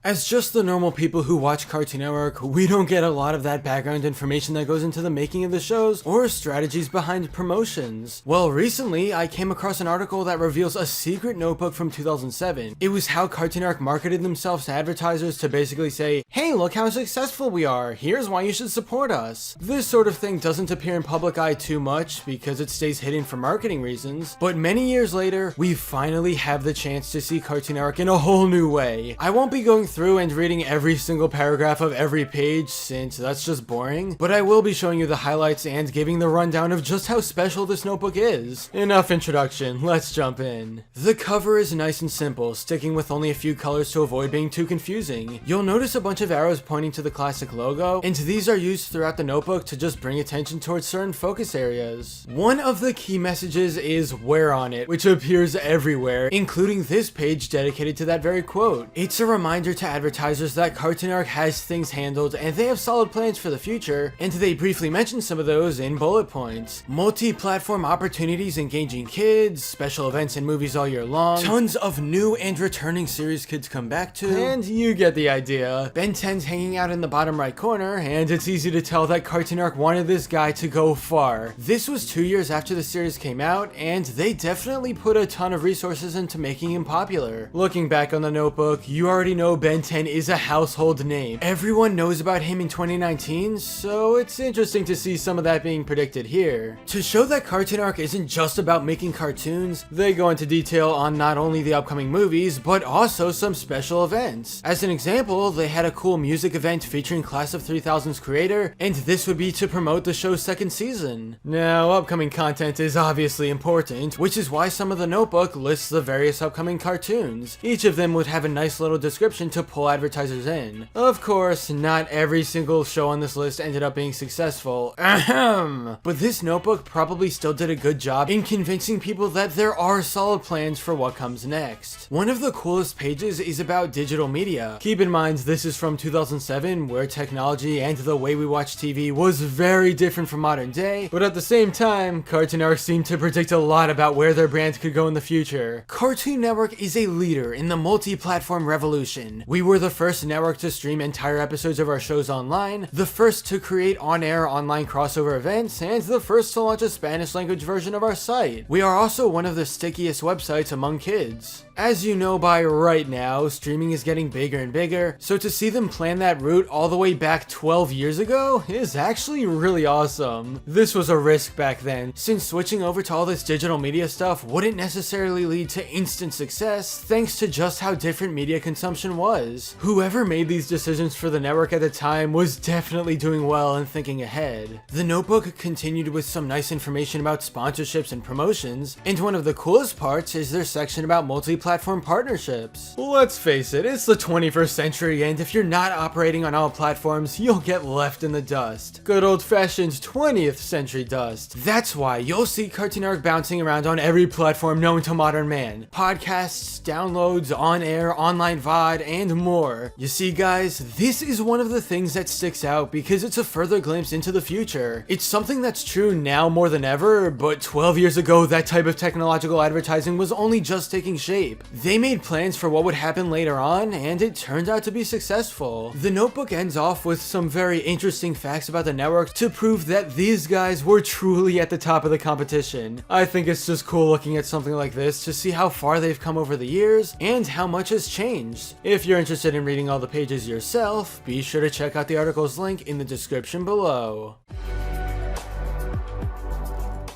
As just the normal people who watch Cartoon Network, we don't get a lot of that background information that goes into the making of the shows or strategies behind promotions. Well, recently I came across an article that reveals a secret notebook from 2007. It was how Cartoon Network marketed themselves to advertisers to basically say, hey, look how successful we are, here's why you should support us. This sort of thing doesn't appear in public eye too much because it stays hidden for marketing reasons, but many years later, we finally have the chance to see Cartoon Network in a whole new way. I won't be going through and reading every single paragraph of every page since that's just boring, but I will be showing you the highlights and giving the rundown of just how special this notebook is. Enough introduction, let's jump in. The cover is nice and simple, sticking with only a few colors to avoid being too confusing. You'll notice a bunch of arrows pointing to the classic logo, and these are used throughout the notebook to just bring attention towards certain focus areas. One of the key messages is "We're on it," which appears everywhere, including this page dedicated to that very quote. It's a reminder to advertisers that Cartoon Network has things handled and they have solid plans for the future, and they briefly mention some of those in bullet points. Multi-platform opportunities engaging kids, special events and movies all year long, tons of new and returning series kids come back to, and you get the idea. Benton's hanging out in the bottom right corner, and it's easy to tell that Cartoon Network wanted this guy to go far. This was 2 years after the series came out, and they definitely put a ton of resources into making him popular. Looking back on the notebook, you already know Benton is a household name. Everyone knows about him in 2019, so it's interesting to see some of that being predicted here. To show that Cartoon Network isn't just about making cartoons, they go into detail on not only the upcoming movies, but also some special events. As an example, they had a cool music event featuring Class of 3000's creator, and this would be to promote the show's second season. Now, upcoming content is obviously important, which is why some of the notebook lists the various upcoming cartoons. Each of them would have a nice little description to pull advertisers in. Of course, not every single show on this list ended up being successful. Ahem. But this notebook probably still did a good job in convincing people that there are solid plans for what comes next. One of the coolest pages is about digital media. Keep in mind, this is from 2007, where technology and the way we watch TV was very different from modern day, but at the same time, Cartoon Network seemed to predict a lot about where their brand could go in the future. Cartoon Network is a leader in the multi-platform revolution. We were the first network to stream entire episodes of our shows online, the first to create on-air online crossover events, and the first to launch a Spanish language version of our site. We are also one of the stickiest websites among kids. As you know by right now, streaming is getting bigger and bigger, so to see them plan that route all the way back 12 years ago is actually really awesome. This was a risk back then, since switching over to all this digital media stuff wouldn't necessarily lead to instant success thanks to just how different media consumption was. Whoever made these decisions for the network at the time was definitely doing well and thinking ahead. The notebook continued with some nice information about sponsorships and promotions, and one of the coolest parts is their section about multi-platform partnerships. Let's face it, it's the 21st century, and if you're not operating on all platforms, you'll get left in the dust. Good old-fashioned 20th century dust. That's why you'll see Cartoon Network bouncing around on every platform known to modern man. Podcasts, downloads, on-air, online VOD, and more. You see guys, this is one of the things that sticks out because it's a further glimpse into the future. It's something that's true now more than ever, but 12 years ago that type of technological advertising was only just taking shape. They made plans for what would happen later on, and it turned out to be successful. The notebook ends off with some very interesting facts about the network to prove that these guys were truly at the top of the competition. I think it's just cool looking at something like this to see how far they've come over the years and how much has changed. If you're interested in reading all the pages yourself, be sure to check out the article's link in the description below.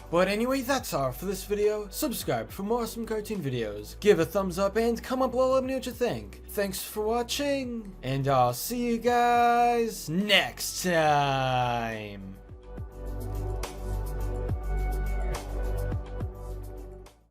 But anyway, that's all for this video. Subscribe for more awesome cartoon videos. Give a thumbs up and comment below, let me know what you think. Thanks for watching, and I'll see you guys next time.